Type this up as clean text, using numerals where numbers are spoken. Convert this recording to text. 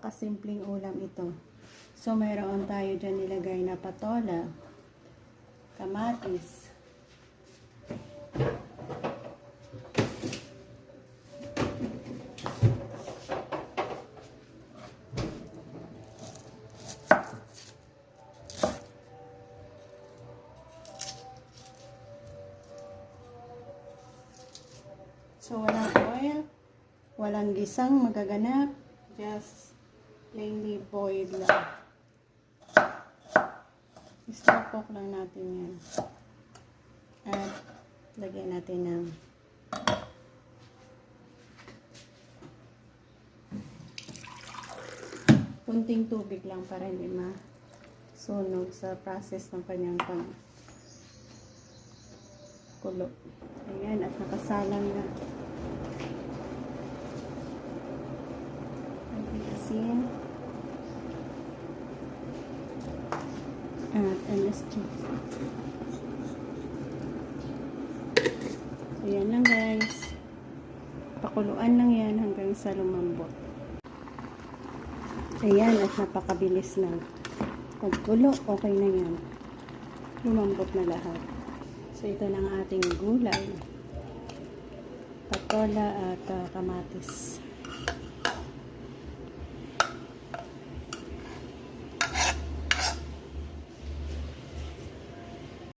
Kasimpleng ulam ito. So, mayroon tayo dyan nilagay na patola, kamatis, so walang oil, walang gisang magaganap, just plainly boiled lang. Slow cook lang natin yan. At lagyan natin ng kunting tubig lang para hindi masunog sa process ng kanyang pagkulo. Ayan, at nakasalang na. Asin. At MSG. So, yan lang guys. Pakuluan lang yan hanggang sa lumambot. Ayan, at napakabilis na. Pagkulo, okay na yan. Lumambot na lahat. So, ito na ang ating gulay. Patola at kamatis.